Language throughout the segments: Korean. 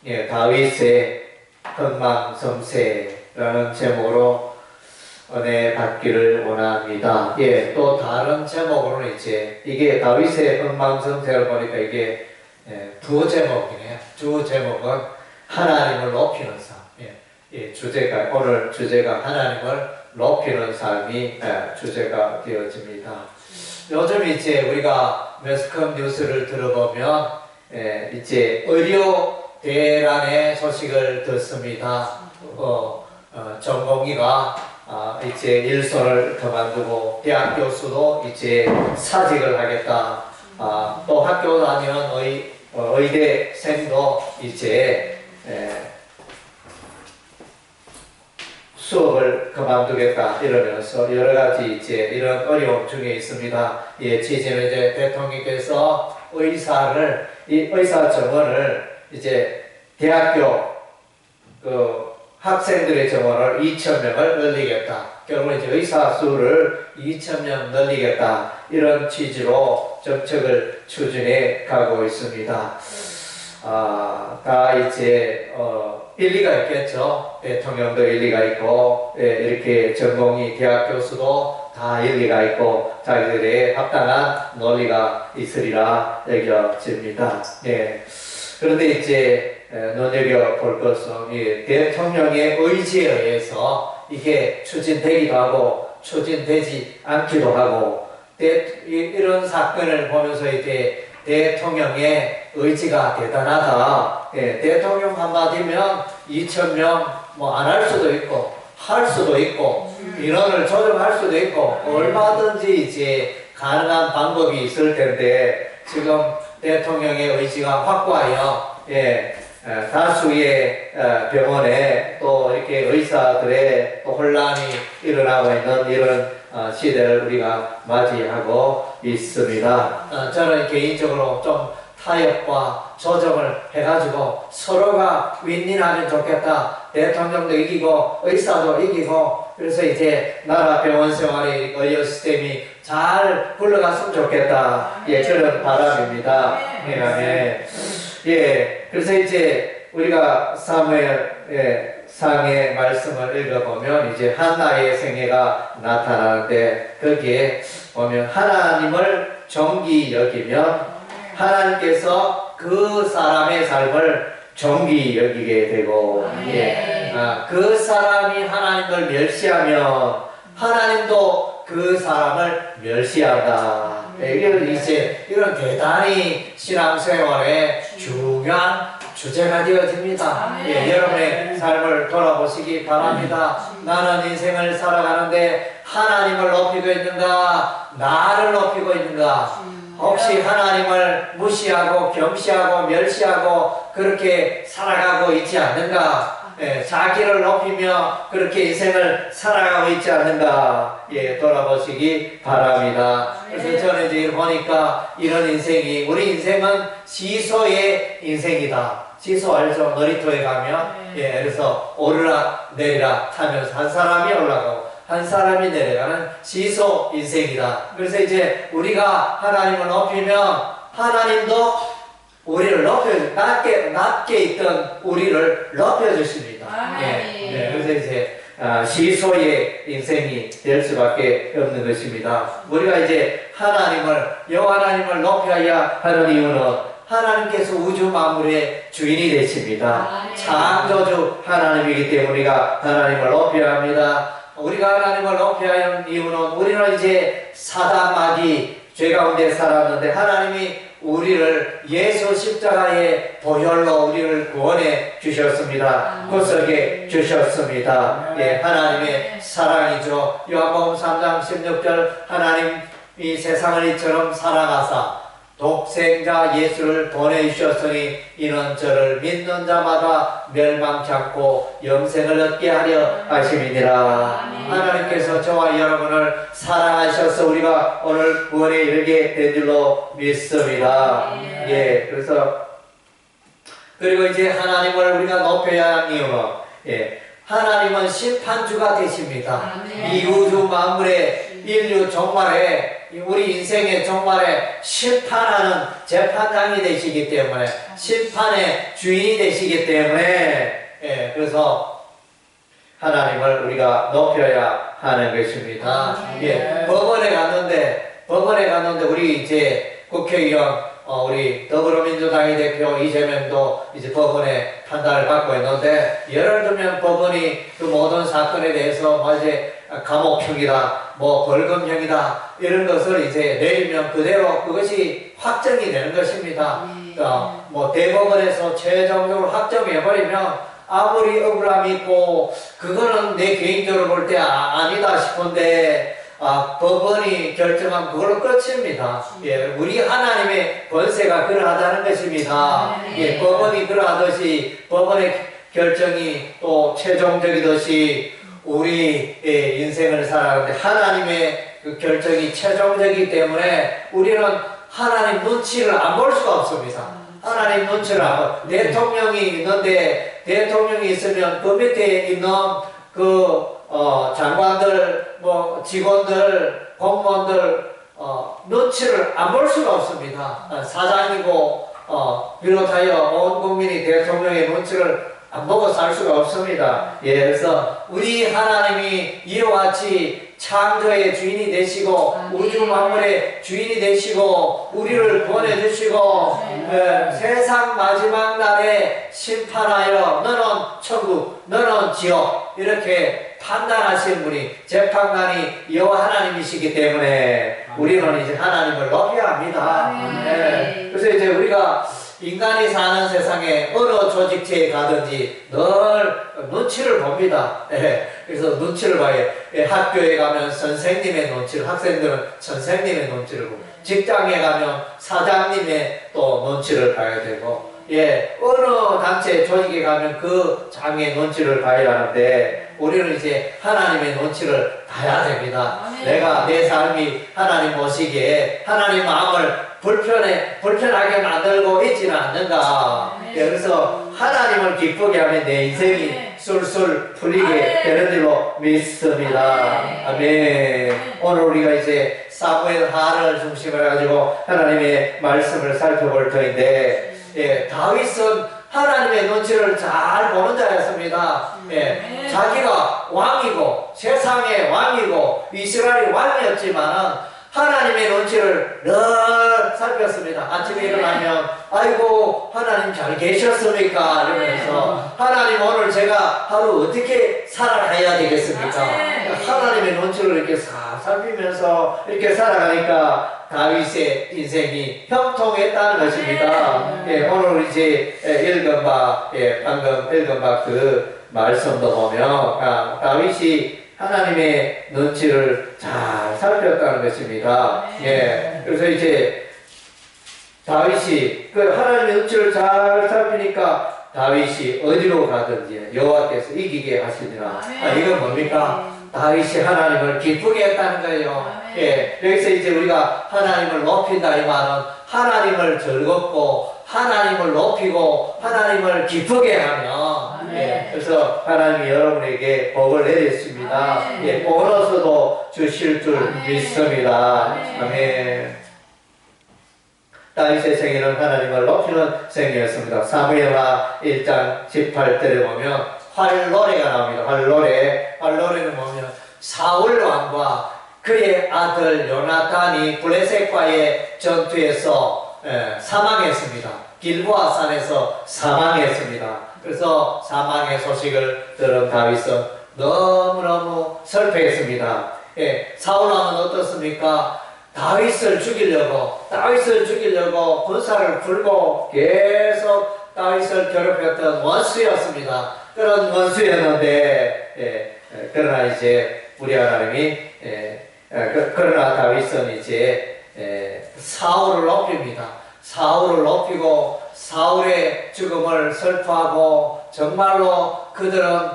예, 다윗의 흥망성쇠라는 제목으로 은혜 받기를 원합니다. 예, 또 다른 제목으로는 이제 이게 다윗의 흥망성쇠를 보니까 이게 두 제목이네요. 두 제목은 하나님을 높이는 삶. 예, 주제가 오늘 주제가 하나님을 높이는 삶이 주제가 되어집니다. 요즘 이제 우리가 매스컴 뉴스를 들어보면 이제 의료 대란의 소식을 듣습니다. 전공의가 이제 일손을 그만두고 대학 교수도 이제 사직을 하겠다. 또 학교 다니는 의대생도 이제 수업을 그만두겠다 이러면서 여러 가지 이제 이런 어려움 중에 있습니다. 예, 지금 이제 대통령께서 이 의사 정원을 이제 대학교 학생들의 정원을 2,000명을 늘리겠다. 결국 이제 의사 수를 2,000명 늘리겠다. 이런 취지로 정책을 추진해 가고 있습니다. 다 이제 일리가 있겠죠. 대통령도 일리가 있고, 이렇게 전공의 대학 교수도 다 일리가 있고, 자기들의 합당한 논리가 있으리라 여겨집니다. 예. 그런데 이제 눈여겨볼 것은 대통령의 의지에 의해서 이게 추진되기도 하고 추진되지 않기도 하고 이런 사건을 보면서 이제 대통령의 의지가 대단하다. 대통령 한마디면 2,000명 안 할 수도 있고 할 수도 있고 인원을 조정할 수도 있고 얼마든지 이제 가능한 방법이 있을 텐데 지금 대통령의 의지가 확고하여 다수의 병원에 또 이렇게 의사들의 또 혼란이 일어나고 있는 이런 시대를 우리가 맞이하고 있습니다. 저는 개인적으로 좀 타협과 조정을 해가지고 서로가 윈윈하면 좋겠다. 대통령도 이기고 의사도 이기고 그래서 이제 나라 병원 생활의 의료 시스템이 잘 굴러갔으면 좋겠다. 예, 그런 바람입니다. 예, 그래서 이제 우리가 사무엘 상의 말씀을 읽어보면 이제 한나의 생애가 나타나는데 거기에 보면 하나님을 존귀 여기면 하나님께서 그 사람의 삶을 존귀 여기게 되고 그 사람이 하나님을 멸시하면 하나님도 그 사람을 멸시한다. 이런 대단히 신앙생활의 중요한 주제가 되어집니다. 여러분의 삶을 돌아보시기 바랍니다. 나는 인생을 살아가는데 하나님을 높이고 있는가? 나를 높이고 있는가? 혹시 하나님을 무시하고 겸시하고 멸시하고 그렇게 살아가고 있지 않는가? 자기를 높이며 그렇게 인생을 살아가고 있지 않는가? 돌아보시기 바랍니다. 그래서 저는 이제 보니까 이런 인생이 우리 인생은 시소의 인생이다. 시소 알죠? 놀이터에 가면 그래서 오르락 내리락 타면서 한 사람이 올라가고 한 사람이 내려가는 시소 인생이다. 그래서 이제 우리가 하나님을 높이면 하나님도 우리를 낮게 있던 우리를 높여주십니다. 그래서 이제 시소의 인생이 될 수밖에 없는 것입니다. 우리가 이제 여호와 하나님을 높여야 하는 이유는 하나님께서 우주 만물의 주인이 되십니다. 창조주 하나님이기 때문에 우리가 하나님을 높여야 합니다. 우리가 하나님을 높여야 하는 이유는 우리는 이제 사단 마귀 죄 가운데 살았는데 하나님이 우리를 예수 십자가의 보혈로 우리를 구원해 주셨습니다. 구속해 주셨습니다. 하나님의 사랑이죠. 요한복음 3장 16절 하나님이 세상을 이처럼 사랑하사 독생자 예수를 보내주셨으니 이는 저를 믿는 자마다 멸망치 않고 영생을 얻게 하려 하심이니라. 하나님께서 저와 여러분을 사랑하셔서 우리가 오늘 구원에 이르게 된 줄로 믿습니다. 그리고 이제 하나님을 우리가 높여야 하는 이유는 하나님은 심판주가 되십니다. 이 우주 만물의 인류 종말에 우리 인생의 종말에 심판하는 재판장이 되시기 때문에, 심판의 주인이 되시기 때문에, 예, 그래서 하나님을 우리가 높여야 하는 것입니다. 예, 법원에 갔는데 우리 이제 국회의원 우리 더불어민주당의 대표 이재명도 이제 법원의 판단을 받고 있는데, 예를 들면 법원이 그 모든 사건에 대해서 뭐 이제 감옥형이다, 뭐 벌금형이다, 이런 것을 이제 내리면 그대로 그것이 확정이 되는 것입니다. 뭐 대법원에서 최종적으로 확정해버리면 아무리 억울함이 있고 그거는 내 개인적으로 볼 때 아니다 싶은데, 법원이 결정한 그걸로 끝입니다. 예, 우리 하나님의 권세가 그러하다는 것입니다. 예, 법원이 그러하듯이 법원의 결정이 또 최종적이듯이 우리의 인생을 살아가는데 하나님의 그 결정이 최종적이기 때문에 우리는 하나님 눈치를 안 볼 수가 없습니다. 하나님 눈치를 안 볼. 대통령이 있는데, 대통령이 있으면 그 밑에 있는 그 장관들, 뭐 직원들, 공무원들 눈치를 안 볼 수가 없습니다. 사장이고 비롯하여 온 국민이 대통령의 눈치를 안 보고 살 수가 없습니다. 예, 그래서 우리 하나님이 이와 같이 창조의 주인이 되시고 우주 만물의 주인이 되시고 우리를 구원해 주시고 세상 마지막 날에 심판하여 너는 천국, 너는 지옥 이렇게 판단하신 분이 재판관이 여호와 하나님이시기 때문에 우리는 이제 하나님을 높여야 합니다. 그래서 이제 우리가 인간이 사는 세상에 어느 조직체에 가든지 늘 눈치를 봅니다. 그래서 눈치를 봐요. 학교에 가면 선생님의 눈치를, 학생들은 선생님의 눈치를 보고, 직장에 가면 사장님의 또 눈치를 봐야 되고, 예, 어느 단체 조직에 가면 그 장의 눈치를 봐야 하는데, 우리는 이제 하나님의 눈치를 봐야 됩니다. 내가 내 삶이 하나님 보시기에 하나님 마음을 불편하게 만들고 있지는 않는가. 예, 그래서 하나님을 기쁘게 하면 내 인생이 술술 풀리게 되는 줄로 믿습니다. 아멘. 오늘 우리가 이제 사무엘 하를 중심으로 해가지고 하나님의 말씀을 살펴볼 터인데, 예, 다윗은 하나님의 눈치를 잘 보는 자였습니다. 예, 자기가 왕이고 세상의 왕이고 이스라엘의 왕이었지만은 하나님의 눈치를 늘 살폈습니다. 아침에 일어나면 아이고 하나님 잘 계셨습니까? 이러면서 하나님 오늘 제가 하루 어떻게 살아가야 되겠습니까? 하나님의 눈치를 이렇게 살피면서 이렇게 살아가니까 다윗의 인생이 형통했다는 것입니다. 예, 오늘 이제 읽은 바, 방금 읽은 바 그 말씀도 보면 다윗이 하나님의 눈치를 잘 살폈다는 것입니다. 예, 그래서 이제 다윗이 그 하나님의 눈치를 잘 살피니까 다윗이 어디로 가든지 여호와께서 이기게 하시니라. 이건 뭡니까? 다윗이 하나님을 기쁘게 했다는 거예요. 예, 여기서 이제 우리가 하나님을 높인다 이 말은 하나님을 즐겁고 하나님을 높이고 하나님을 기쁘게 하면, 예, 그래서 하나님이 여러분에게 복을 내렸습니다. 예, 보너스도 주실 줄 믿습니다. 아멘. 다윗의 생애는 하나님을 높이는 생애였습니다. 사무엘하 1장 18절에 보면 활노래가 나옵니다. 활노래는 뭐냐면 사울 왕과 그의 아들 요나단이 블레셋과의 전투에서 사망했습니다. 길보아 산에서 사망했습니다. 그래서 사망의 소식을 들은 다윗은 너무너무 슬퍼했습니다. 예, 사울 왕은 어떻습니까? 다윗을 죽이려고 군사를 풀고 계속 다윗을 괴롭혔던 원수였습니다. 그런 원수였는데, 그러나 이제 우리 하나님이, 그러나 다윗은 이제 사울을 높입니다. 사울을 높이고 사울의 죽음을 슬퍼하고 정말로 그들은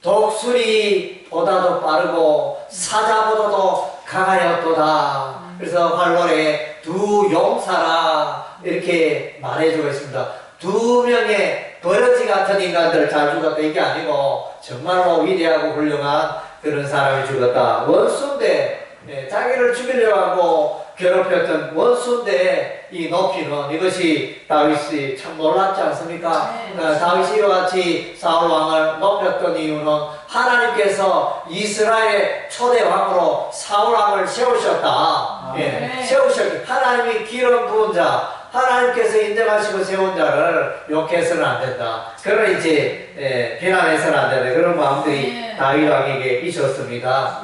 독수리보다도 빠르고 사자보다도 강하였도다. 그래서 활로레 두 용사라 이렇게 말해주고 있습니다. 두 명의 버러지 같은 인간들 잘 죽었다 이게 아니고 정말로 위대하고 훌륭한 그런 사람이 죽었다. 원수인데 자기를 죽이려고 하고 괴롭혔던 원수인데 이 높이는 이것이 다윗이 참 놀랍지 않습니까? 다윗이 이와 같이 사울 왕을 높였던 이유는 하나님께서 이스라엘의 초대 왕으로 사울 왕을 세우셨다. 세우셨기 하나님이 기름 부은 자, 하나님께서 인정하시고 세운 자를 욕해서는 안 된다. 그런 이제 비난해서는 안 된다. 그런 마음들이 다윗 왕에게 있었습니다.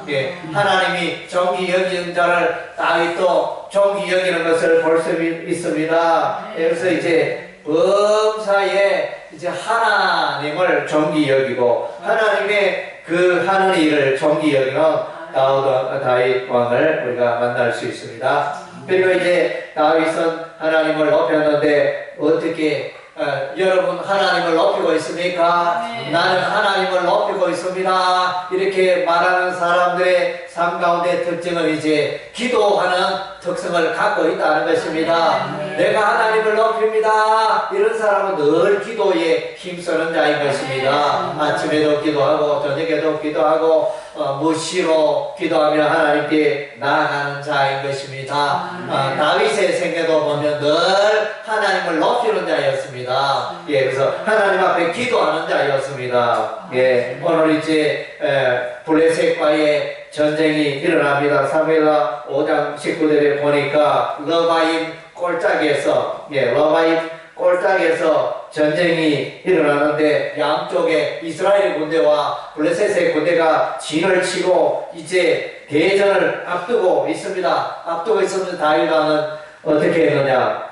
하나님이 정기 여기는 자를 다윗도 정기 여기는 것을 볼 수 있습니다. 그래서 이제 범사에 이제 하나님을 정기 여기고 하나님의 그 하는 일을 정기 여기는 다윗 왕을 우리가 만날 수 있습니다. 그리고 이제 다윗은 하나님을 높였는데 어떻게 여러분 하나님을 높이고 있습니까? 나는 하나님을 높이고 있습니다. 이렇게 말하는 사람들의 삶 가운데 특징은 이제 기도하는 특성을 갖고 있다는 것입니다. 내가 하나님을 높입니다. 이런 사람은 늘 기도에 힘쓰는 자인 것입니다. 아침에도 기도하고 저녁에도 기도하고 무시로 기도하며 하나님께 나아가는 자인 것입니다. 다윗의 생애도 보면 늘 하나님을 높이는 자였습니다. 그래서 하나님 앞에 기도하는 자였습니다. 오늘 이제 블레셋과의 전쟁이 일어납니다. 사무엘하 5장 19절에 보니까 러바임 꼴짝에서 전쟁이 일어나는데 양쪽에 이스라엘 군대와 블레셋의 군대가 진을 치고 이제 대전을 앞두고 있습니다. 앞두고 있으면 다윗 왕은 어떻게 했느냐?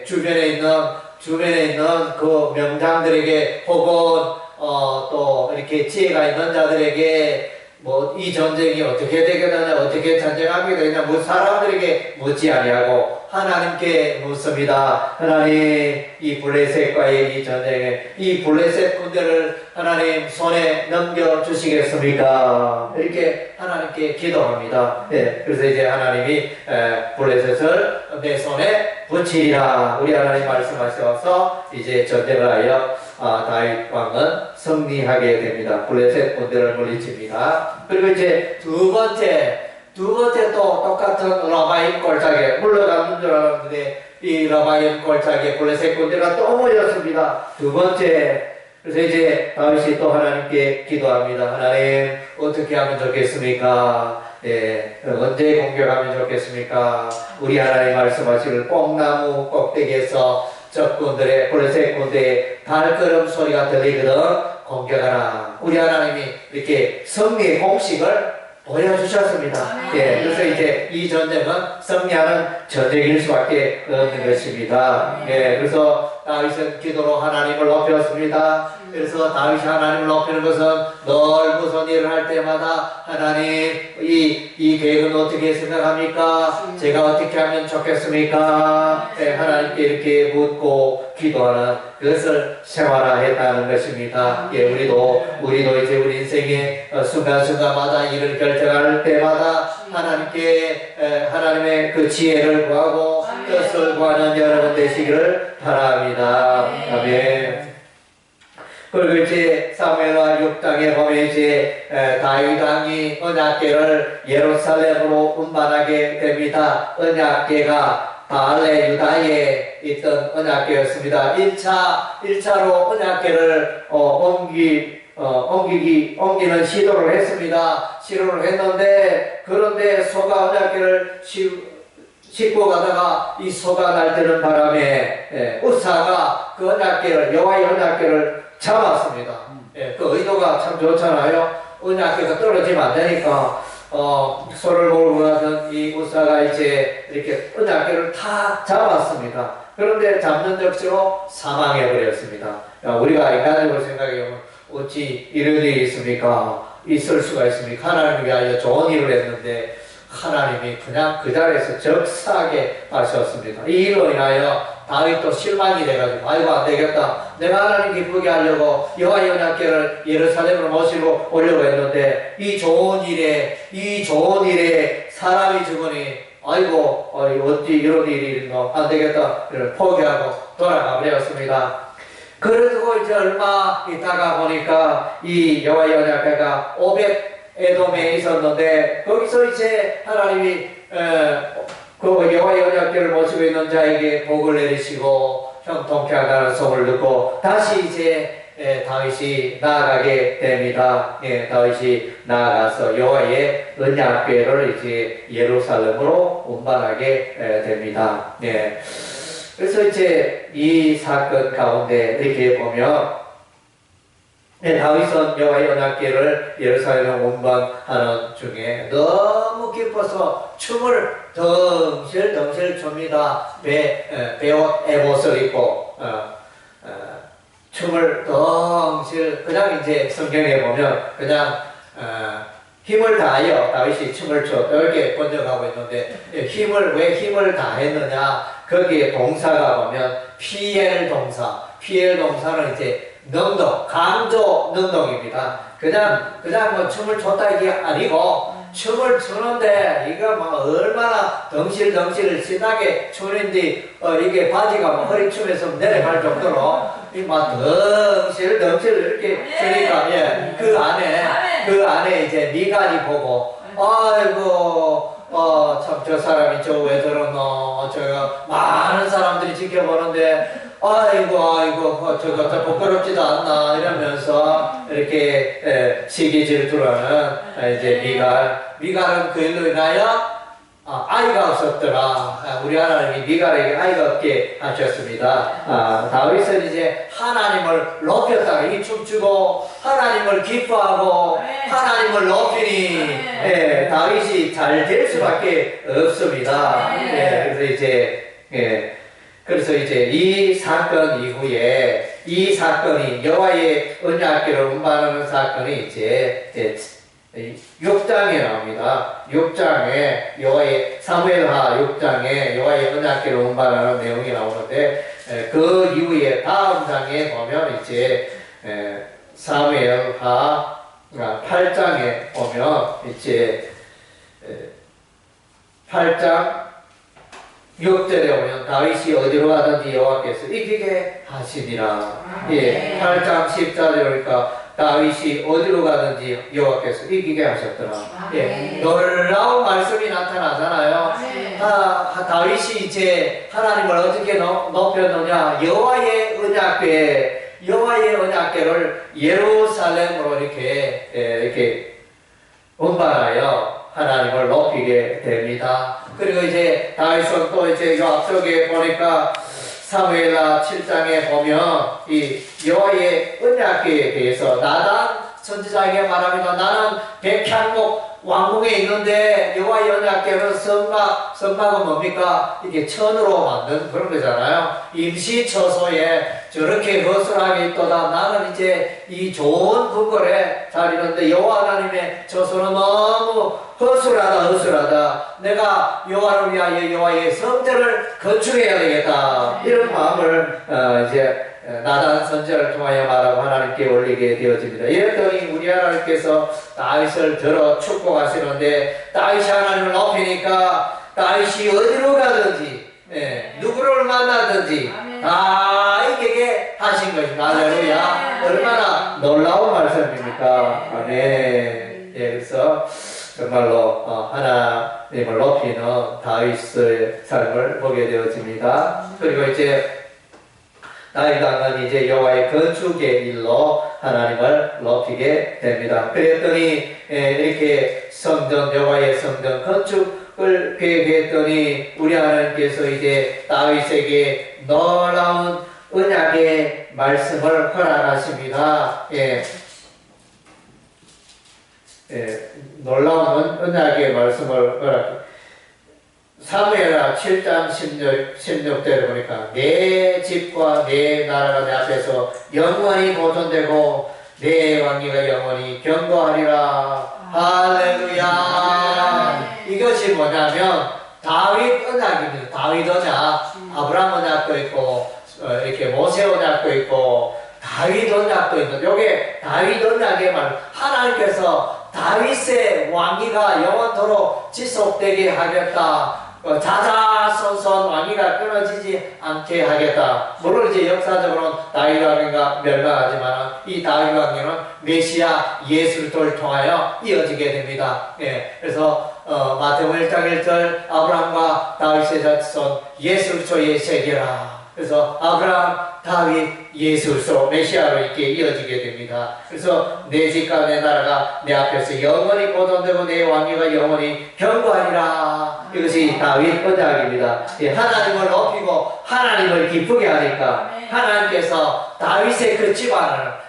주변에 있는 그 명장들에게 혹은 또 이렇게 지혜가 있는 자들에게 뭐 이 전쟁이 어떻게 되겠느냐, 어떻게 전쟁하게 되냐, 뭐 사람들에게 묻지 아니하고 하나님께 묻습니다. 하나님, 이 블레셋과의 이 전쟁에 이 블레셋 군대를 하나님 손에 넘겨 주시겠습니까? 이렇게 하나님께 기도합니다. 그래서 이제 하나님이 블레셋을 내 손에 붙이리라. 우리 하나님 말씀하셔서 이제 전쟁을 하여 다윗 왕은 승리하게 됩니다. 블레셋 군대를 물리칩니다. 그리고 이제 두 번째 또 똑같은 라바임 골짜기에 물러가는 줄 알았는데 이 라바임 골짜기에 블레셋 군대가 또 모였습니다. 두 번째. 그래서 이제 다윗이 또 하나님께 기도합니다. 하나님, 어떻게 하면 좋겠습니까? 언제 공격하면 좋겠습니까? 우리 하나님 말씀하시길 뽕나무 꼭대기에서 적군들의 블레셋 군대의 발걸음 소리가 들리거든 공격하라. 우리 하나님이 이렇게 승리의 공식을 보여주셨습니다. 그래서 이제 이 전쟁은 승리하는 전쟁일 수밖에 없는 것입니다. 그래서 다윗은 기도로 하나님을 높였습니다. 그래서 다윗이 하나님을 높이는 것은 늘 무슨 일을 할 때마다 하나님, 이 계획은 어떻게 생각합니까? 제가 어떻게 하면 좋겠습니까? 하나님께 이렇게 묻고 기도하는 그것을 생활화했다는 것입니다. 우리도 이제 우리 인생의 순간순간마다 일을 결정할 때마다 하나님께 하나님의 그 지혜를 구하고 뜻을 구하는 여러분 되시기를 바랍니다. 아멘. 그리고 이제 사무엘하 6장에 보면 이제 다윗 왕이 언약궤를 예루살렘으로 운반하게 됩니다. 언약궤가 바알레 유다에 있던 언약궤였습니다. 1차로 언약궤를 옮기는 시도를 했습니다. 시도를 했는데 그런데 소가 언약궤를 싣고 가다가 이 소가 날뛰는 바람에 우사가 그 언약궤를 여호와의 언약궤를 잡았습니다. 그 의도가 참 좋잖아요. 언약궤가 떨어지면 안 되니까 소를 몰고 가던 이 우사가 이제 이렇게 언약궤를 다 잡았습니다. 그런데 잡는 적시로 사망해 버렸습니다. 우리가 인간적으로 생각해보면 어찌 이런 일이 있습니까? 있을 수가 있습니까? 하나님을 위하여 좋은 일을 했는데 하나님이 그냥 그 자리에서 적사하게 하셨습니다. 이 일로 인하여 다윗도 실망이 돼가지고 아이고 안 되겠다. 내가 하나님 기쁘게 하려고 여호와의 언약궤를 예루살렘으로 모시고 오려고 했는데 이 좋은 일에 사람이 죽으니 아이고 어찌 이런 일이 있노 안 되겠다. 포기하고 돌아가 버렸습니다. 그래도 이제 얼마 있다가 보니까 이 여호와의 언약궤가 에돔에 있었는데 거기서 이제 하나님이 그 여호와의 언약궤를 모시고 있는 자에게 복을 내리시고 형통케 하다는 소문을 듣고 다시 이제 다윗이 나아가게 됩니다. 다윗이 나아가서 여호와의 언약궤를 이제 예루살렘으로 운반하게 됩니다. 그래서 이제 이 사건 가운데 이렇게 보면 다윗은 여호와의 언약궤를 예루살렘에 운반하는 중에 너무 기뻐서 춤을 덩실덩실 춥니다. 베옷 에봇을 입고 춤을 덩실 그냥 이제 성경에 보면 그냥 힘을 다하여 다윗이 춤을 춰 이렇게 번역하고 있는데 왜 힘을 다했느냐 거기에 동사가 보면 PL 동사는 이제 능동, 강조 능동입니다. 그냥 뭐 춤을 췄다 이게 아니고 춤을 추는데 이거 뭐 얼마나 덩실덩실 신나게 추는데 이게 바지가 뭐 허리춤에서 내려갈 정도로 막 덩실덩실 이렇게 추니까 그 안에 이제 미간이 보고 아이고 참 저 사람이 저 왜 저러노 저거 많은 사람들이 지켜보는데 아이고 저거 부끄럽지도 않나 이러면서 이렇게 시기 질투하는 이제 미갈은 그 일로 인하여 아이가 없었더라. 우리 하나님이 미갈에게 아이가 없게 하셨습니다. 다윗은 이제 하나님을 높였다가 이 춤추고 하나님을 기뻐하고 하나님을 높이니 다윗이 잘 될 수밖에 없습니다. 그래서 이제 이 사건 이후에 이 사건이 여호와의 언약궤를 운반하는 사건이 이제 6장에 나옵니다. 6장에 사무엘하 6장에 여호와의 언약궤를 운반하는 내용이 나오는데 그 이후에 다음 장에 보면 이제 사무엘하 8장에 보면 이제 8장 6절에 오면 다윗이 어디로 가든지 여호와께서 이기게 하시니라. 8장 10절에 오니까 다윗이 어디로 가든지 여호와께서 이기게 하셨더라. 놀라운 말씀이 나타나잖아요. 다윗이 이제 하나님을 어떻게 높였느냐? 여호와의 언약궤를 예루살렘으로 이렇게 운반하여 하나님을 높이게 됩니다. 그리고 이제 다윗은 또 이제 요 앞쪽에 보니까 사무엘하 7장에 보면 이 여호와의 언약궤에 대해서 나단 선지자에게 말합니다. 나는 백향목 왕궁에 있는데 여호와의 언약궤는 성막은 뭡니까? 이게 천으로 만든 그런 거잖아요. 임시처소에 저렇게 허술하게 있도다. 나는 이제 이 좋은 궁궐에 잘 있는데 여호와 하나님의 처소는 너무 허술하다. 내가 여호와를 위하여 여호와의 성전을 건축해야 되겠다. 이런 마음을 이제 나단 선지자를 통하여 말하고 하나님께 올리게 되어집니다. 이랬더니 우리 하나님께서 다윗을 들어 축복하시는데 다윗이 하나님을 높이니까 다윗이 어디로 가든지 누구를 만나든지 다 이기게 하신 것입니다. 할렐루야. 얼마나 놀라운 말씀입니까? 아멘. 그래서 정말로 하나님을 높이는 다윗의 삶을 보게 되어집니다. 그리고 이제 다윗왕은 이제 여호와의 건축의 일로 하나님을 높이게 됩니다. 그랬더니 이렇게 여호와의 성전 건축을 계획했더니 우리 하나님께서 이제 다윗에게 놀라운 언약의 말씀을 허락하십니다. 놀라운 언약의 말씀을 허락. 사무엘하 7장 16절에 보니까 내 집과 내 나라가 내 앞에서 영원히 보존되고 내 왕위가 영원히 견고하리라. 할렐루야. 이것이 뭐냐면 다윗 언약입니다. 다윗 언약, 아브라함 언약도 있고 이렇게 모세 언약도 있고 다윗 언약도 있는데 요게 다윗 언약의 말, 하나님께서 다윗의 왕위가 영원토록 지속되게 하겠다. 자자손손 왕위가 끊어지지 않게 하겠다. 물론 이제 역사적으로는 다윗 왕위가 멸망하지만 이 다윗 왕위는 메시아 예수를 통하여 이어지게 됩니다. 예, 그래서 마태복음 1장 1절 아브라함과 다윗의 자손 예수 그리스도의 세계라. 그래서 아브라함, 다윗, 예수 그리스도 메시아로 이렇게 이어지게 됩니다. 그래서 내 집과 내 나라가 내 앞에서 영원히 보존되고 내 왕위가 영원히 견고하리라. 이것이 다윗 언약입니다. 하나님을 높이고 하나님을 기쁘게 하니까 하나님께서 다윗의 그 집안을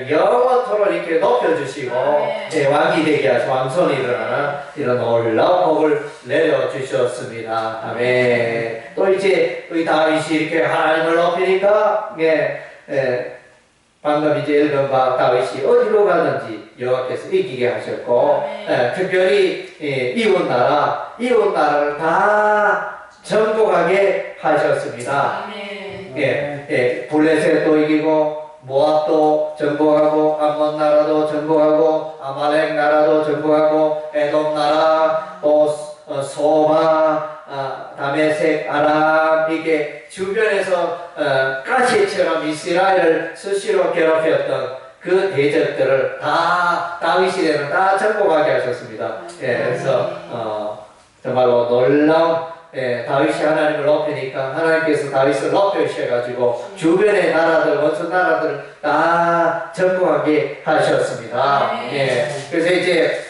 영원토록 이렇게 높여주시고 왕이 되게 하시고 왕손이 일어나는 이런 놀라운 복을 내려주셨습니다. 아멘. 또 이제 우리 다윗이 이렇게 하나님을 높이니까 방금 이제 읽은 바 다윗이 어디로 가든지 여호와께서 이기게 하셨고 특별히 이웃 나라를 다 정복하게 하셨습니다. 블레셋도 이기고 모압도 정복하고 암몬 나라도 정복하고 아말렉 나라도 정복하고 에돔 나라 또 소바 다메섹 아람 이게 주변에서 가시처럼 이스라엘을 수시로 괴롭혔던 그 대적들을 다 다윗 시대는 다 정복하게 하셨습니다. 그래서 정말로 놀라운 다윗이 하나님을 높이니까 하나님께서 다윗을 높여주셔가지고 주변의 나라들, 원수 나라들을 다 정복하게 하셨습니다. 그래서 이제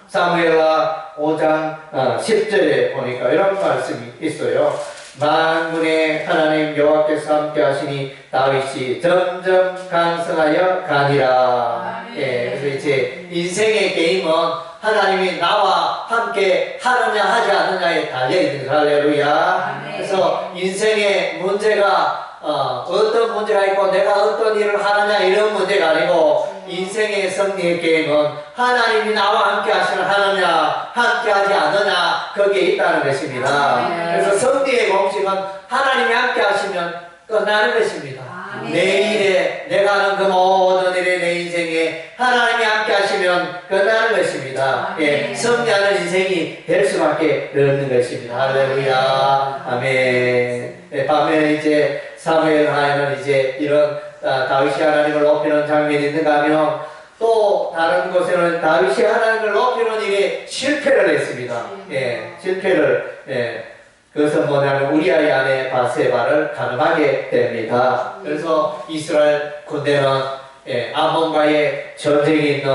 사무엘하 5장 10절에 보니까 이런 말씀이 있어요. 만군의 하나님 여호와께서 함께 하시니 다윗이 점점 강성하여 가니라. 그래서 이제 인생의 게임은 하나님이 나와 함께 하느냐 하지 않느냐에 달려있는 할렐루야. 그래서 인생의 문제가 어떤 문제가 있고 내가 어떤 일을 하느냐 이런 문제가 아니고 인생의 승리의 게임은 하나님이 나와 함께 하느냐 함께 하지 않느냐 거기에 있다는 것입니다. 그래서 승리의 공식은 하나님이 함께 하시면 끝나는 것입니다. 내일에 내가 하는 그 모든 일에 내 인생에 하나님이 함께 하시면 끝나는 것입니다. 승리하는 인생이 될 수밖에 없는 것입니다. 할렐루야. 아멘. 반면에 이제 사무엘하에는 이제 이런 다윗이 하나님을 높이는 장면이 있는가 하면 또 다른 곳에는 다윗이 하나님을 높이는 일에 실패를 했습니다. 실패를 그것은 뭐냐면 우리아의 아내 바세바를 가늠하게 됩니다. 그래서 이스라엘 군대는 아몬과의 전쟁이 있는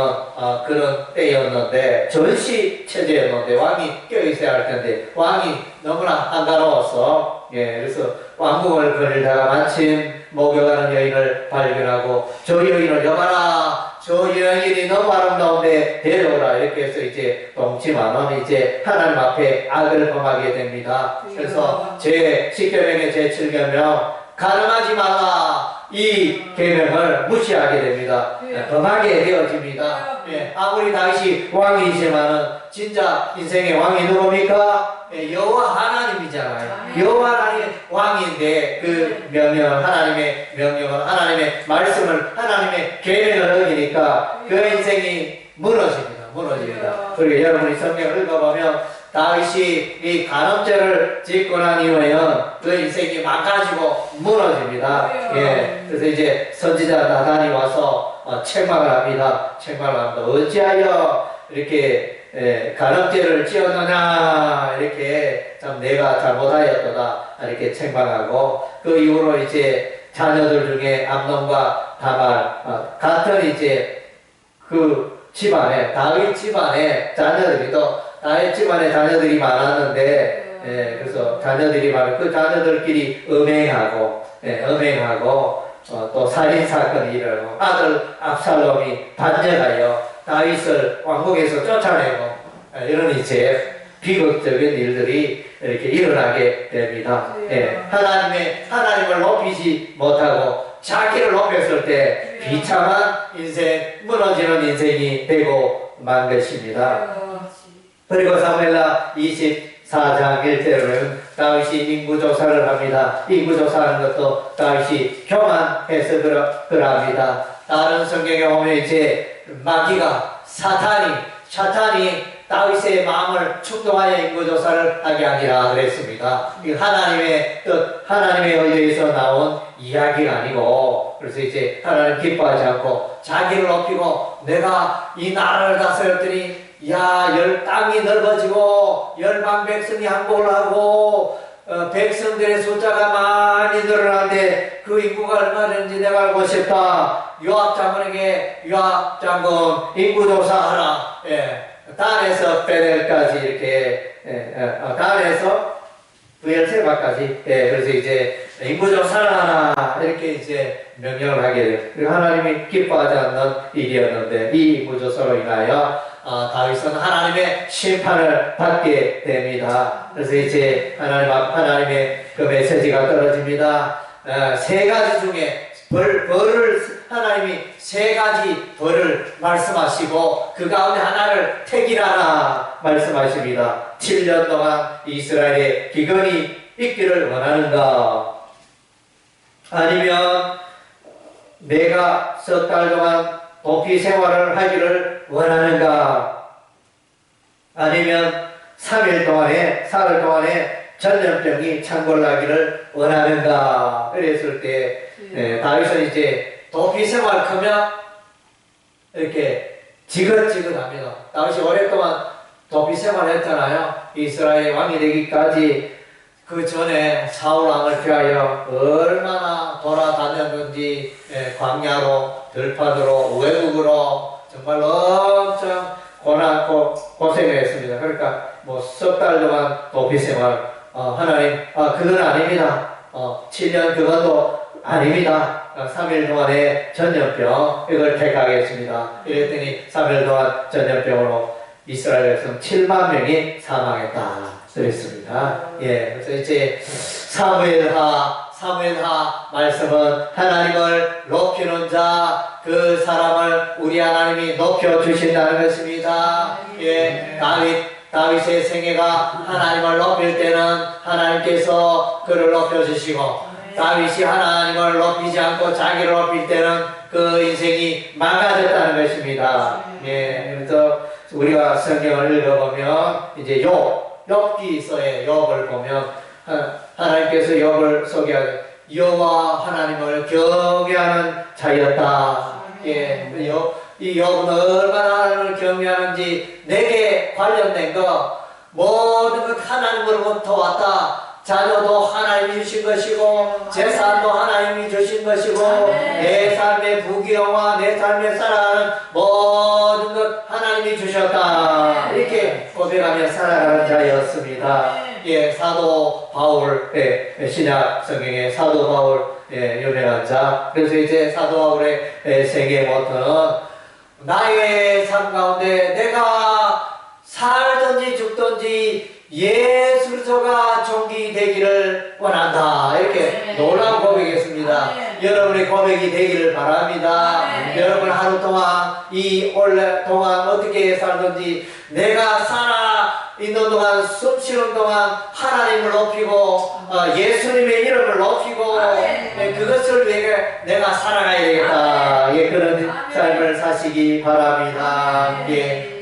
그런 때였는데 전시 체제였는데 왕이 껴있어야 할 텐데 왕이 너무나 한가로워서 그래서 왕궁을 거닐다가 마침 목욕하는 여인을 발견하고 저 여인을 여봐라 저 여인이 너무 아름다운데 데려오라 이렇게 해서 이제 동치만은 이제 하나님 앞에 악을 범하게 됩니다. 그래서 제10계명의 제7계명 가늠하지 말라 이 계명을 무시하게 됩니다. 범하게 되어집니다. 아무리 다윗이 왕이지만은 진짜 인생의 왕이 누굽니까? 여호와 하나님이잖아요. 여호와 하나님 왕인데 그 명령을 하나님의 명령을 하나님의 말씀을 하나님의 계명을 어기니까 그 인생이 무너집니다. 그리고 여러분이 성경을 읽어보면 다윗이 이 간음죄를 짓고 난 이후에는 그 인생이 망가지고 무너집니다. 그래서 이제 선지자 나단이 와서 책망을 합니다. 어찌하여 이렇게 간음죄를 지었느냐 이렇게 참 내가 잘못하였도다 이렇게 책망하고 그 이후로 이제 자녀들 중에 암논과 다말 같은 이제 그 집안에 다윗 집안에 다윗 집안에 자녀들이 많았는데 그래서 자녀들이 많은 그 자녀들끼리 음행하고 또 살인 사건이 일어나고 아들 압살롬이 반역하여 다윗을 왕국에서 쫓아내고 이런 이제 비극적인 일들이 이렇게 일어나게 됩니다. 하나님을 높이지 못하고 자기를 높였을 때 비참한 인생, 무너지는 인생이 되고 만 것입니다. 그리고 사무엘하 24장 1절에는 다윗이 인구조사를 합니다. 인구조사하는 것도 다윗이 교만해서 그러합니다. 다른 성경에 보면 이제 마귀가 사탄이 다윗의 마음을 충동하여 인구조사를 하게 하니라 그랬습니다. 이 하나님의 뜻, 하나님의 의지에서 나온 이야기가 아니고, 그래서 이제 하나님 기뻐하지 않고 자기를 높이고 내가 이 나라를 다스렸더니 땅이 넓어지고 열방 백성이 항복을 하고 백성들의 숫자가 많이 늘어나는데 그 인구가 얼마 되는지 내가 알고 싶다. 요압 장군에게 요압 장군 인구조사하라. 단에서 베델까지 이렇게 단에서 부엘세바까지 그래서 이제 인구조사하라 이렇게 이제 명령을 하게 돼요. 그리고 하나님이 기뻐하지 않는 일이었는데 이 인구조사로 인하여 다윗은 하나님의 심판을 받게 됩니다. 그래서 이제 하나님의 그 메시지가 떨어집니다. 세 가지 중에 벌을 하나님이 세 가지 벌을 말씀하시고 그 가운데 하나를 택이라나 말씀하십니다. 7년 동안 이스라엘의 기근이 있기를 원하는가? 아니면 내가 석 달 동안 도피 생활을 하기를 원하는가? 아니면 3일 동안에, 사흘 동안에 전염병이 창궐나기를 원하는가? 그랬을 때, 다윗은 이제 도피 생활 하면 이렇게 지긋지긋합니다. 다윗이 오랫동안 도피 생활을 했잖아요. 이스라엘 왕이 되기까지 그 전에 사울 왕을 피하여 얼마나 돌아다녔는지 광야로, 들판으로, 외국으로 정말 엄청 고난고 고생을 했습니다. 그러니까 뭐 석 달 동안 도피 생활 하나님 그건 아닙니다. 7년 그것도 아닙니다. 3일 동안의 전염병 이걸 택하겠습니다. 이랬더니 3일 동안 전염병으로 이스라엘 백성 7만 명이 사망했다. 그랬습니다. 그래서 이제 사무엘하 말씀은 하나님을 높이는 자, 그 사람을 우리 하나님이 높여주신다는 것입니다. 다윗의 생애가 하나님을 높일 때는 하나님께서 그를 높여주시고, 다윗이 하나님을 높이지 않고 자기를 높일 때는 그 인생이 망가졌다는 것입니다. 그래서 우리가 성경을 읽어보면 이제 욥기서의 욥을 보면 하나님께서 욥을 소개하는 여호와 하나님을 경외하는 자였다. 이 욥은 얼마나 하나님을 경외하는지 내게 관련된 것 모든 것 하나님으로부터 왔다. 자녀도 하나님이 주신 것이고 재산도 하나님이 주신 것이고 내 삶의 부귀영화 내 삶의 살아가는 모든 것 하나님이 주셨다. 이렇게 고백하며 살아가는 자였습니다. 사도 바울 신약 성경의 사도 바울 유명한 자. 그래서 이제 사도 바울의 생애 모토는 나의 삶 가운데 내가 살든지 죽든지 예수 그리스도가 존귀되기를 원한다. 이렇게 놀라운 고백이었습니다. 여러분의 고백이 되기를 바랍니다. 여러분 하루 동안 올해 동안 어떻게 살든지 내가 살아 있는 동안 숨 쉬는 동안 하나님을 높이고 예수님의 이름을 높이고 그것을 위해 내가 살아가야 되겠다. 그런 삶을 사시기 바랍니다.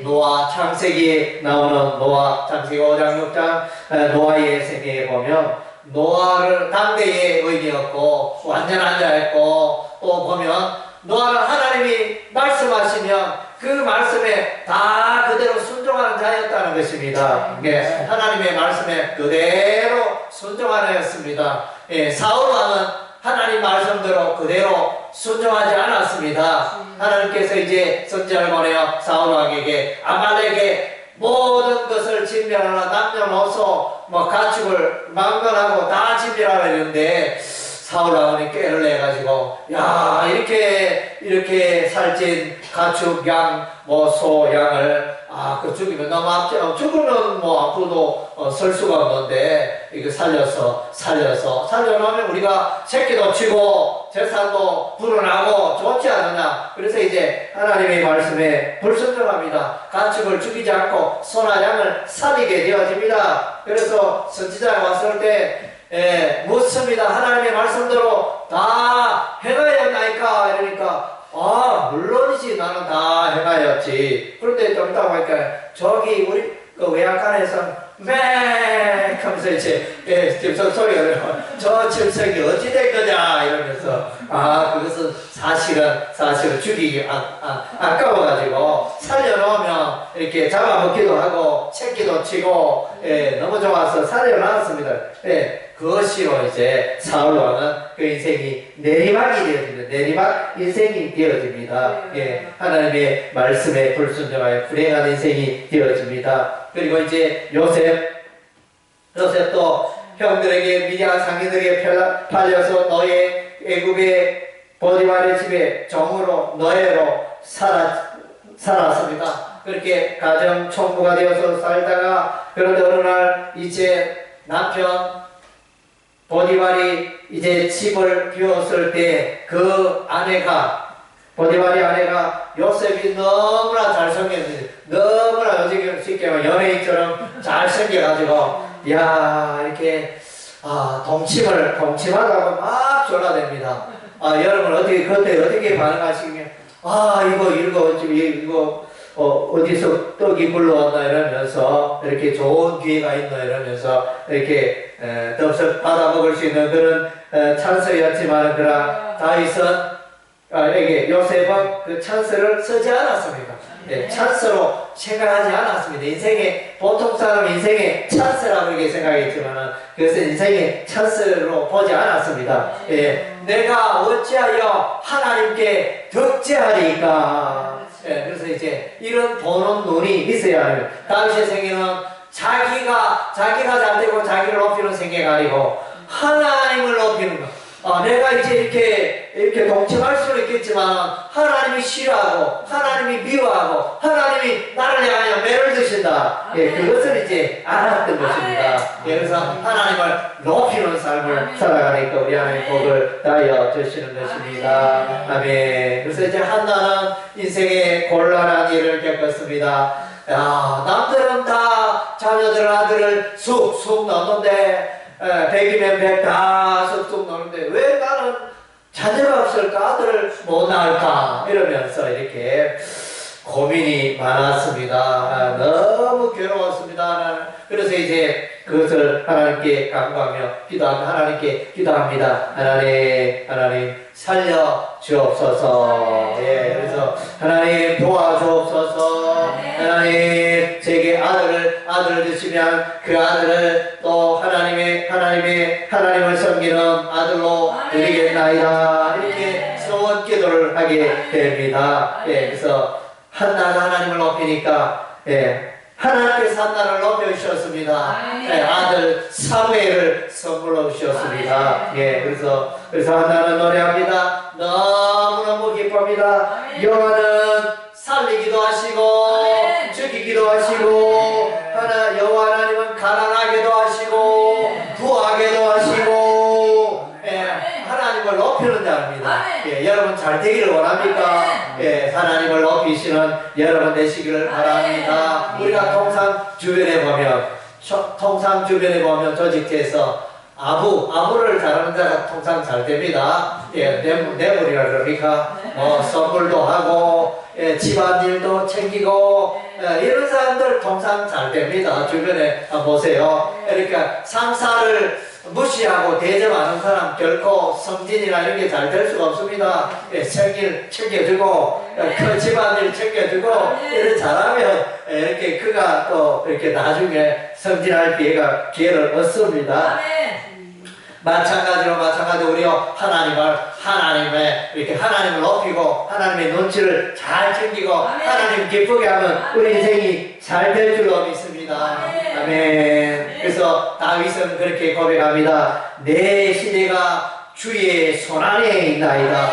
노아 창세기에 나오는 노아 창세기 5장 6장 노아의 생애에 보면 노아를 당대의 의미였고 완전한 자였고 또 보면 노아는 하나님이 말씀하시면 그 말씀에 다 그대로 순종하는 자였다는 것입니다. 하나님의 말씀에 그대로 순종하는 자였습니다. 사울 왕은 하나님 말씀대로 그대로 순종하지 않았습니다. 하나님께서 이제 선지자를 보내어 사울 왕에게 아말렉의 모든 것을 진멸하라, 남녀노소 가축을 망건하고 다 진멸하라 했는데 사울 왕이 꾀를 내가지고 이렇게 살찐 가축, 양, 소, 양을 그 죽이면 너무 앞서 죽으면 앞으로도 설 수가 없는데 이거 살려놓으면 우리가 새끼도 치고 재산도 불어나고 좋지 않느냐. 그래서 이제 하나님의 말씀에 불순종합니다. 가축을 죽이지 않고 소나 양을 살리게 되어집니다. 그래서 선지자가 왔을 때 묻습니다. 하나님의 말씀대로 다 행하였나이까? 이러니까 물론이지 나는 다 행하였지. 그런데 좀 이따 보니까 저기 우리 그 외양간에서 맹 하면서 이제 짐승 소리가 들어요. 저 짐승이 어찌 될 거냐 이러면서 그것은 사실은 죽이기 아까워가지고 살려놓으면 이렇게 잡아먹기도 하고 새끼도 치고 너무 좋아서 살려놨습니다. 그것이로 이제 사울 왕은 그 인생이 내리막이 되어집니다. 내리막 인생이 되어집니다. 하나님의 말씀에 불순종하여 불행한 인생이 되어집니다. 그리고 이제 요셉도 형들에게 미디안 상인들에게 팔려서 너의 애굽의 보디발의 집에 종으로 노예로 살았습니다. 그렇게 가정 총무가 되어서 살다가 그런데 어느 날 이제 남편 보디발이 이제 집을 비웠을 때 그 보디발의 아내가 요셉이 너무나 잘생겼는데 너무나 요즘 쉽게 연예인처럼 잘생겨가지고 이렇게 동침하다고 막 졸라댑니다. 여러분 그때 어떻게 반응하시겠냐? 이거 어디서 떡이 굴러왔나 이러면서 이렇게 좋은 기회가 있나 이러면서 이렇게 덥석 받아먹을 수 있는 그런 찬스였지만 그러나 다윗은 요셉은 그 찬스를 쓰지 않았습니다. 찬스로 생각하지 않았습니다. 보통 사람 인생의 찬스라고 이렇게 생각했지만 그것은 인생의 찬스로 보지 않았습니다. 내가 어찌하여 하나님께 덕죄하리까. 그래서 이제 이런 보는 눈이 있어야 합니다. 다윗의 생애는 자기가 잘되고 자기를 높이는 생애가 아니고 하나님을 높이는 것. 내가 이제 이렇게 동침할 수는 있겠지만 하나님이 싫어하고 하나님이 미워하고 하나님이 나를 향하여 매를 드신다. 그것을 이제 알았던 것입니다. 그래서 하나님을 높이는 삶을 살아가니까 우리 하나님 복을 다하여 주시는 것입니다. 아멘. 그래서 이제 한나는 인생의 곤란한 일을 겪었습니다. 남들은 다 자녀들 아들을 쑥쑥 넣는데 100이면 100 다 쑥쑥 노는데 왜 나는 자녀가 없을까? 아들을 못 낳을까? 이러면서 이렇게 고민이 많았습니다. 너무 괴로웠습니다. 그래서 이제 그것을 하나님께 간구하며 하나님께 기도합니다. 하나님 살려 주옵소서. 그래서 하나님 도와주옵소서. 하나님 제게 아들을 주시면 그 아들을 또 하나님을 섬기는 아들로 드리겠나이다. 이렇게 소원 기도를 하게 됩니다. 그래서 한나가 하나님을 높이니까 하나님께서 한나를 높여주셨습니다. 아들 사무엘을 선물로 주셨습니다. 그래서 한나는 노래합니다. 너무너무 기쁩니다. 여호와는 살리기도 하시고 죽이기도 하시고 여호와 하나님은 가난하게도 하시고 부하게도 하시고 하나님을 높이는 자입니다. 여러분 잘 되기를 원합니까? 하나님을 높이시는 여러분 되시기를 바랍니다. 우리가 통상 주변에 보면 조직체에서 아부를 잘하는 자가 통상 잘 됩니다. 뇌물이라 그럽니까? 선물도 하고 집안일도 챙기고 이런 사람들 통상 잘 됩니다. 주변에 보세요. 그러니까 상사를 무시하고 대접하는 사람 결코 성진이나 이런 게 잘 될 수가 없습니다. 생일 챙겨주고 그 집안일 챙겨주고 이렇게 잘하면 이렇게 그가 또 이렇게 나중에 성진할 기회를 얻습니다. 마찬가지로 우리요 하나님을 높이고 하나님의 눈치를 잘 챙기고 하나님 기쁘게 하면 우리 인생이 잘 될 줄로 믿습니다. 아멘. 그래서 다윗은 그렇게 고백합니다. 내 시대가 주의 손안에 있나이다.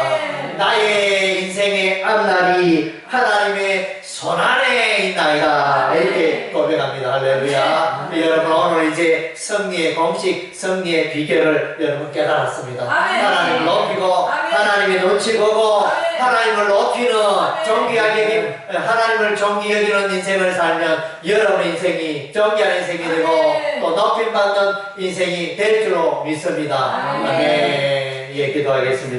나의 인생의 앞날이 하나님의 손안에 있나이다. 이렇게 고백합니다. 할렐루야. 여러분 오늘 이제 승리의 공식, 승리의 비결을 여러분 깨달았습니다. 하나님을 높이고 하나님의 눈치 보고 하나님을 높이는 하나님을 존귀 여기는 인생을 살면 여러분 인생이 존귀한 인생이 되고 또 높임받는 인생이 될 줄로 믿습니다. 아멘. 기도하겠습니다.